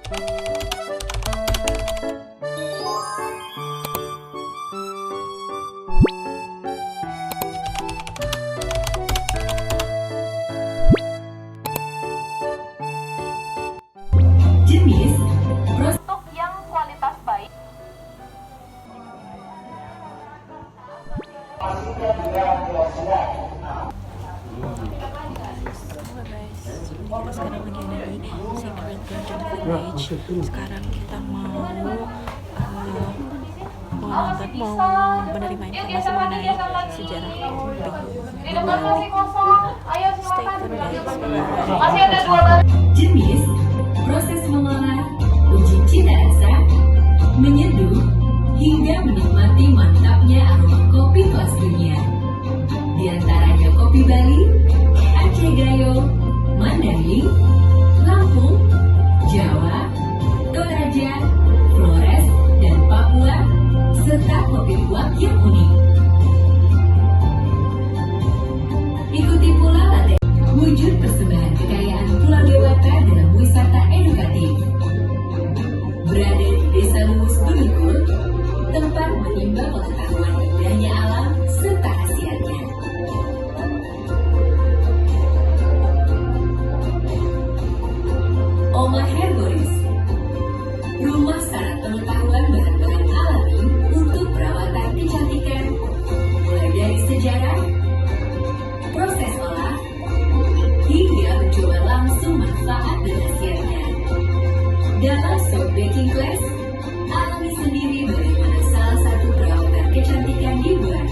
Jenis untuk yang kualitas baik. Halo guys, kita sekarang lagi ada di Secret Garden Village. Sekarang kita mau menerima informasi mengenai sejarah kopi. Stay tune guys. Masih ada dua jenis proses mengolah, uji cita rasa, menyeduh, hingga menikmati mantapnya aroma kopi kelas dunia. Di antaranya kopi Bali, Aceh Gayo, Mandailing, Lampung, Jawa, Toraja, Flores, dan Papua, serta kopi luwak yang unik. Ikuti pula latte wujud persembahan kekayaan Pulau Dewata dalam wisata edukatif. Berada di Desa Luwus Belikur, tempat menimba pengetahuan indahnya alam serta khasiatnya. Oma Herboris, rumah syarat pengetahuan bahan-bahan alami untuk perawatan kecantikan, mulai dari sejarah, proses olah, hingga mencoba langsung manfaat dan khasiatnya. Dalam Soap Baking Class, alami sendiri bagaimana salah satu perawatan kecantikan dibuat.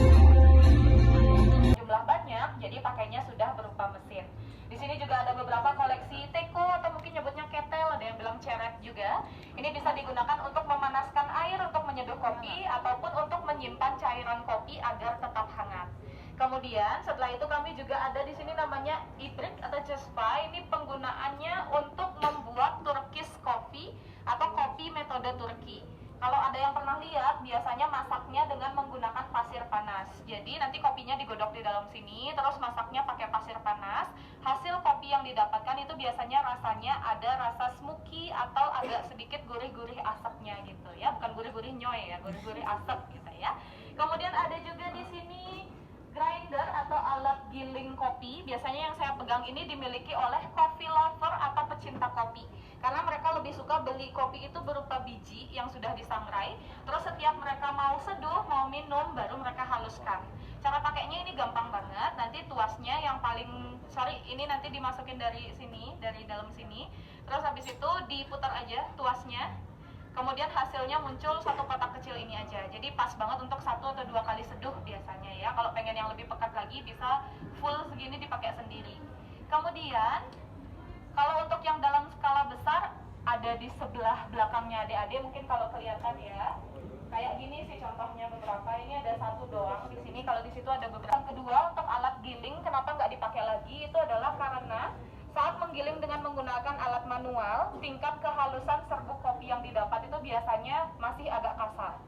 Jumlah banyak, jadi pakainya sudah berupa mesin. Di sini juga ada beberapa koleksi teko atau mungkin nyebutnya ketel, ada yang bilang ceret juga. Ini bisa digunakan untuk memanaskan air untuk menyeduh kopi ataupun untuk menyimpan cairan kopi agar tetap hangat. Kemudian setelah itu kami juga ada di sini namanya ibrik atau cespa. Ini penggunaannya untuk membuat Turkish coffee atau kopi metode Turki. Kalau ada yang pernah lihat, biasanya masaknya dengan menggunakan pasir panas. Jadi nanti kopinya digodok di dalam sini, terus masaknya pakai pasir panas. Hasil kopi yang didapatkan itu biasanya rasanya ada rasa smoky atau agak sedikit gurih-gurih asapnya gitu ya. Bukan gurih-gurih nyoy ya, gurih-gurih asap gitu ya. Kemudian ada juga di sini grinder atau alat giling kopi. Biasanya yang saya pegang ini dimiliki oleh coffee lover atau pecinta kopi, karena mereka lebih suka beli kopi itu berupa biji yang sudah disangrai. Terus setiap mereka mau seduh, mau minum, baru mereka haluskan. Cara pakainya ini gampang banget. Nanti tuasnya yang paling ini nanti dimasukin dari sini, dari dalam sini. Terus habis itu diputar aja tuasnya. Kemudian hasilnya muncul satu kotak kecil ini aja. Jadi pas banget untuk 1 atau 2 kali seduh biasanya ya. Kalau pengen yang lebih pekat lagi bisa full segini dipakai sendiri. Kemudian kalau untuk yang dalam skala besar ada di sebelah belakangnya adik-adik, mungkin kalau kelihatan ya. Kayak gini sih contohnya beberapa. Ini ada satu doang di sini. Kalau di situ ada beberapa. Yang kedua, untuk alat giling kenapa nggak dipakai lagi? Itu adalah karena saat menggiling dengan menggunakan alat manual, tingkat kehalusan serbuk kopi yang didapat itu biasanya masih agak kasar.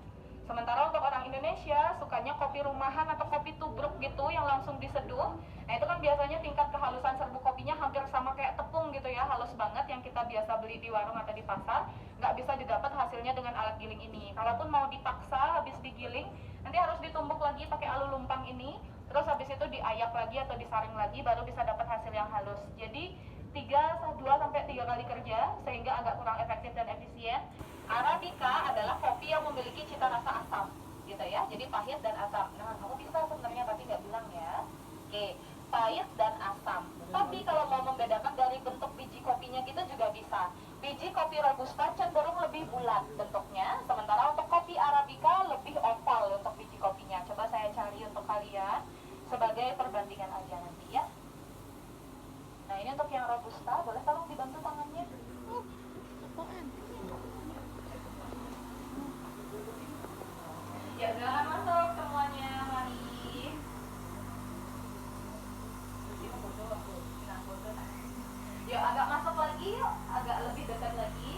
Sementara untuk orang Indonesia sukanya kopi rumahan atau kopi tubruk gitu yang langsung diseduh. Nah itu kan biasanya tingkat kehalusan serbuk kopinya hampir sama kayak tepung gitu ya, halus banget yang kita biasa beli di warung atau di pasar. Nggak bisa didapat hasilnya dengan alat giling ini. Kalaupun mau dipaksa habis digiling, nanti harus ditumbuk lagi pakai alu lumpang ini. Terus habis itu diayak lagi atau disaring lagi baru bisa dapat hasil yang halus. Jadi 2-3 kali kerja sehingga agak kurang efektif dan efisien. Arabica adalah kopi yang memiliki cita rasa asam gitu ya. Jadi pahit dan asam. Nah, kamu bisa sebenarnya tapi nggak bilang ya. Oke, pahit dan asam. Tapi kalau mau membedakan dari bentuk biji kopinya kita juga bisa. Biji kopi robusta cenderung lebih bulat bentuknya, sementara untuk kopi arabica lebih oval untuk biji kopinya. Coba saya cari untuk kalian sebagai perbandingan aja nanti ya. Nah ini untuk yang robusta, boleh tolong dibantu tangannya? Ya silakan masuk semuanya, mari. Yuk agak masuk lagi, yuk agak lebih dekat lagi.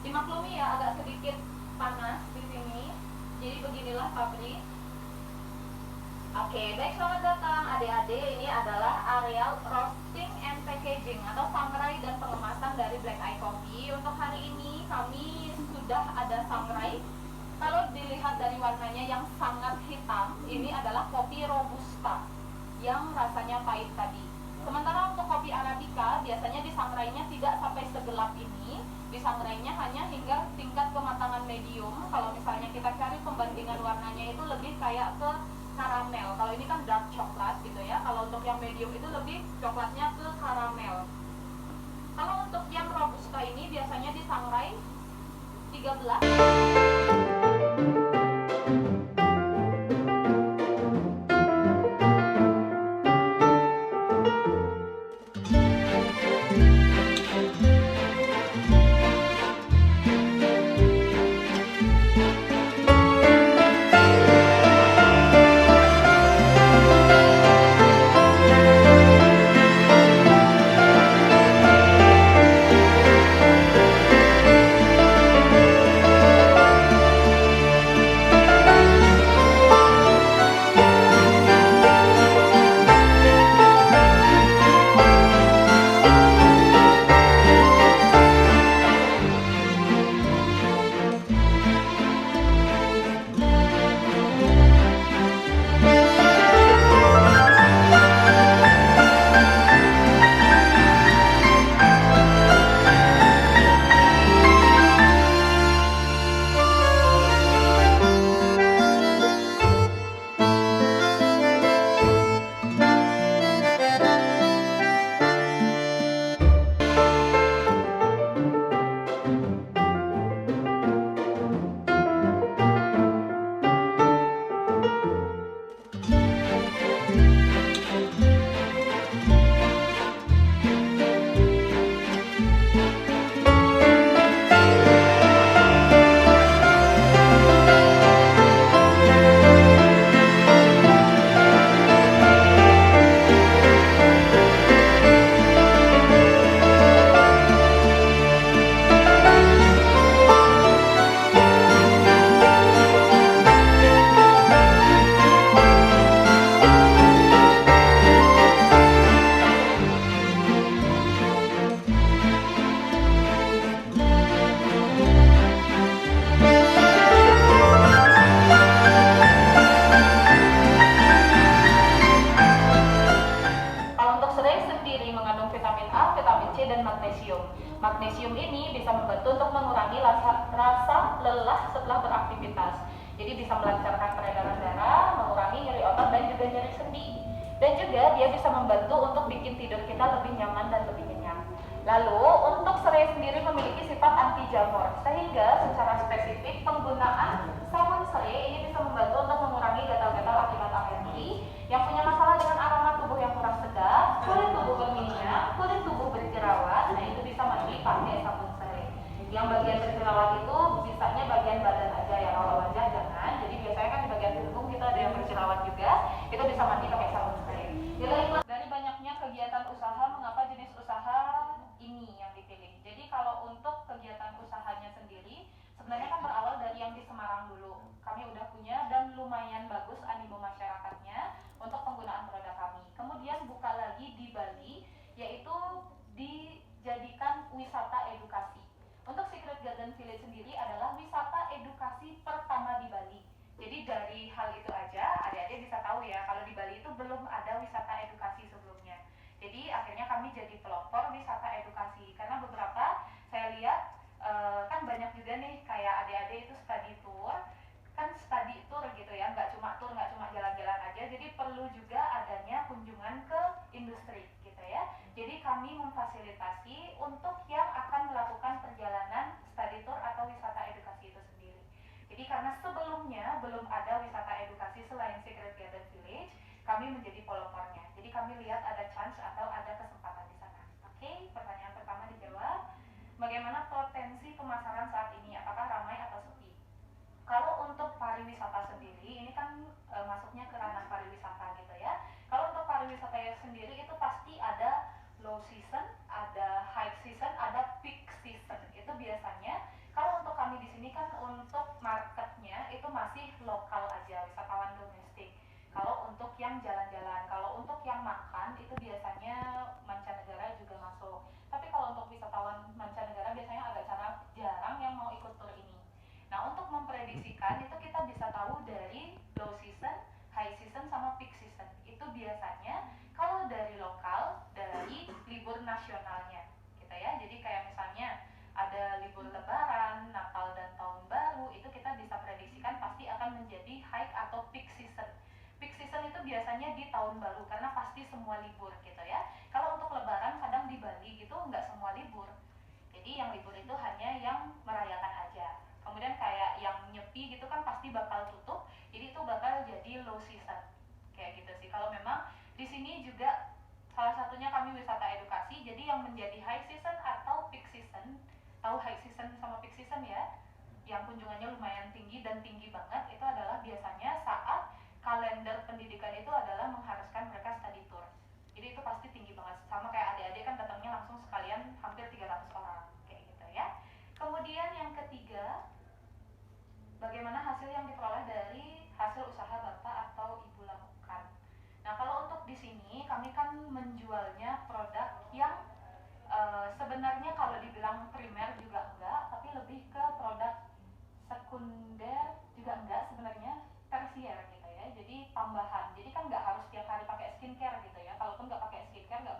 Dimaklumi ya agak sedikit panas di sini. Jadi beginilah pabrik. Oke, baik, selamat datang adik-adik. Ini adalah areal roasting and packaging atau sangrai dan pengemasan dari Black Eye Coffee. Untuk hari ini kami sudah ada sangrai. Kalau dilihat dari warnanya yang sangat hitam, ini adalah kopi Robusta yang rasanya pahit tadi. Sementara untuk kopi Arabica, biasanya disangrainya tidak sampai segelap ini. Disangrainya hanya hingga tingkat kematangan medium. Kalau misalnya kita cari pembandingan warnanya itu lebih kayak ke karamel. Kalau ini kan dark coklat gitu ya. Kalau untuk yang medium itu lebih coklatnya ke karamel. Kalau untuk yang Robusta ini biasanya disangrai 13. Magnesium ini bisa membantu untuk mengurangi rasa lelah setelah beraktivitas. Jadi bisa melancarkan peredaran darah, mengurangi nyeri otot dan juga nyeri sendi. Dan juga dia bisa membantu untuk bikin tidur kita lebih nyaman dan lebih nyenyak. Lalu untuk serai sendiri memiliki sifat anti jamur, sehingga secara spesifik penggunaan sabun serai ini bisa membantu untuk mengurangi gatal-gatal akibat alergi, yang punya masalah dengan aroma tubuh yang kurang sedap, kulit tubuh berminyak, kulit tubuh berjerawat. Nah itu bisa mandi pakai sabun serai. Yang bagian berjerawat itu bisanya bagian badan aja ya, kalau wajah jangan. Jadi biasanya kan di bagian punggung kita ada yang berjerawat juga, itu bisa mandi pakai sabun serai. Dari banyaknya kegiatan usaha, mengapa jenis usaha ini yang dipilih? Jadi kalau untuk kegiatan usahanya sendiri, sebenarnya kan berawal dari yang di Semarang dulu. Kami udah punya dan lumayan bagus animo masyarakatnya untuk penggunaan produk kami. Kemudian buka lagi di Bali, yaitu dijadikan wisata edukasi. Untuk Secret Garden Village sendiri adalah wisata edukasi pertama di Bali. Jadi dari hal itu aja, adik-adik bisa tahu ya, kalau di Bali itu belum ada wisata edukasi sebelumnya. Jadi akhirnya kami jadi pelopor wisata edukasi. Karena beberapa saya lihat kan banyak juga nih kayak adik-adik itu study tour. Kan study tour gitu ya, nggak cuma tour, nggak cuma jalan-jalan aja. Jadi perlu juga adanya kunjungan ke industri gitu ya. Jadi kami memfasilitasi untuk yang akan melakukan perjalanan study tour atau wisata edukasi itu sendiri. Jadi karena sebelumnya belum ada wisata edukasi selain Secret Garden Village, kami menjadi pelopornya. Jadi kami lihat ada chance atau ada kesempatan di sana. Oke, pertanyaan pertama dijawab. Bagaimana potensi pemasaran saat ini? Apakah ramai atau sepi? Kalau untuk pariwisata sendiri, ini kan masuknya ke ranah pariwisata gitu ya. Kalau untuk pariwisata sendiri itu pasti ada low season, ada high season, ada peak season. Itu biasanya. Kalau untuk kami di sini kan untuk marketnya itu masih lokal aja, wisatawan domestik. Kalau untuk yang jalan-jalan, kalau untuk yang makan itu biasanya mancanegara juga biasanya di tahun baru karena pasti semua libur gitu ya. Kalau untuk lebaran kadang di Bali gitu nggak semua libur. Jadi yang libur itu hanya yang merayakan aja. Kemudian kayak yang nyepi gitu kan pasti bakal tutup. Jadi itu bakal jadi low season. Kayak gitu sih. Kalau memang di sini juga salah satunya kami wisata edukasi. Jadi yang menjadi high season atau peak season. Tahu high season sama peak season ya? Yang kunjungannya lumayan tinggi dan tinggi banget itu adalah biasanya saat kalender pendidikan itu adalah mengharuskan mereka study tour. Jadi itu pasti tinggi banget. Sama kayak adik-adik kan datangnya langsung sekalian hampir 300 orang kayak gitu ya. Kemudian yang ketiga, bagaimana hasil yang diperoleh dari hasil usaha Bapak atau Ibu lakukan. Nah, kalau untuk di sini kami kan menjualnya produk yang sebenarnya kalau dibilang primer juga enggak, tapi lebih ke produk sekunder juga enggak sebenarnya, tersier gitu ya. Jadi tambahan. Jadi kan nggak harus tiap hari pakai skincare gitu ya. Kalaupun nggak pakai skincare nggak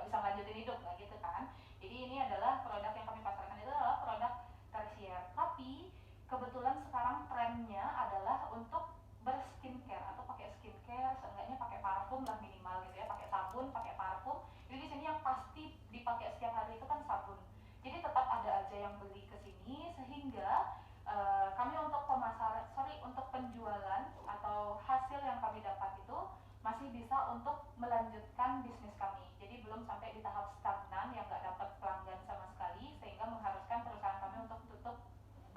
bisa lanjutin hidup nggak gitu kan. Jadi ini adalah produk yang kami pasarkan itu adalah produk tersier. Tapi kebetulan sekarang trennya adalah untuk berskincare atau pakai skincare, seenggaknya pakai parfum lah minimal gitu ya, pakai sabun, pakai parfum. Jadi di sini yang pasti dipakai setiap hari itu kan sabun. Jadi tetap ada aja yang beli ke sini sehingga kami untuk penjualan atau hasil yang kami dapat itu masih bisa untuk melanjutkan bisnis kami. Jadi belum sampai di tahap stagnan yang nggak dapat pelanggan sama sekali sehingga mengharuskan perusahaan kami untuk tutup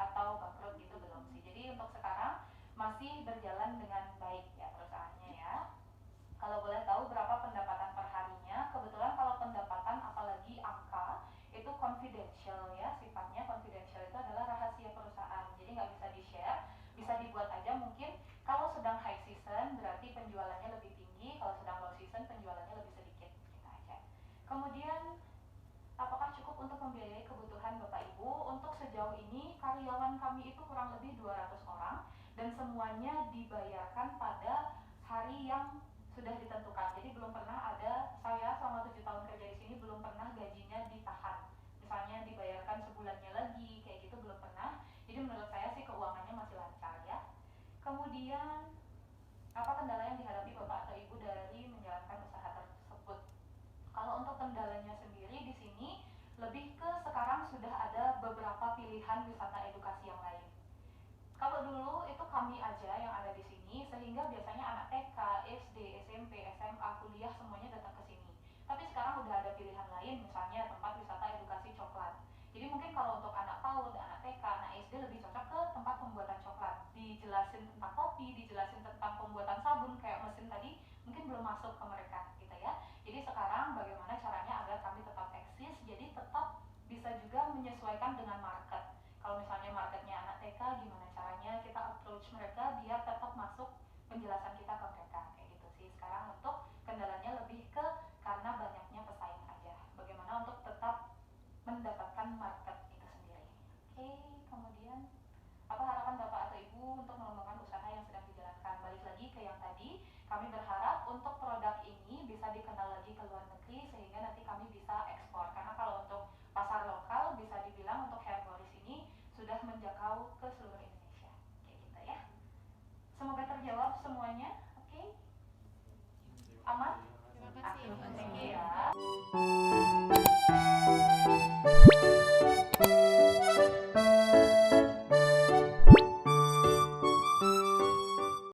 atau bangkrut gitu, belum sih. Jadi untuk sekarang masih berjalan dengan baik ya perusahaannya ya. Kalau boleh tahu berapa pendapatan per harinya? Kebetulan kalau pendapatan apalagi angka itu confidential ya, sifatnya confidential, itu adalah rahasia perusahaan. Jadi nggak bisa di-share, bisa dibuat aja mungkin kalau sedang high season berarti penjualannya lebih tinggi, kalau sedang low season penjualannya lebih sedikit, gitu aja. Kemudian apakah cukup untuk membiayai kebutuhan Bapak Ibu? Untuk sejauh ini karyawan kami itu kurang lebih 200 orang dan semuanya dibayarkan pada hari yang sudah ditentukan. Jadi belum pernah ada, saya selama 7 tahun kerja di sini belum pernah gajinya ditahan. Misalnya dibayarkan sebulannya lagi, kayak gitu belum pernah. Jadi menurut saya sih keuangannya masih lancar ya. Kemudian apa kendala yang dihadapi Bapak atau Ibu dari menjalankan usaha tersebut? Kalau untuk kendalanya sendiri di sini lebih ke sekarang sudah ada beberapa pilihan wisata edukasi yang lain. Kalau dulu itu kami aja yang ada di sini, sehingga biasanya anak TK, SD, SMP, SMA, kuliah semuanya datang ke sini. Tapi sekarang udah ada pilihan lain, misalnya tempat wisata edukasi coklat. Jadi mungkin kalau untuk anak PAUD, anak TK, anak SD lebih cocok ke tempat pembuatan coklat. Dijelasin tentang kopi, dijelasin tentang pembuatan sabun kayak mesin tadi, mungkin belum masuk ke mereka gitu ya. Jadi sekarang bagaimana caranya agar kami tetap eksis, jadi tetap bisa juga menyesuaikan dengan market. Kalau misalnya marketnya anak TK, gimana caranya kita approach mereka biar tetap masuk penjelasan kita ke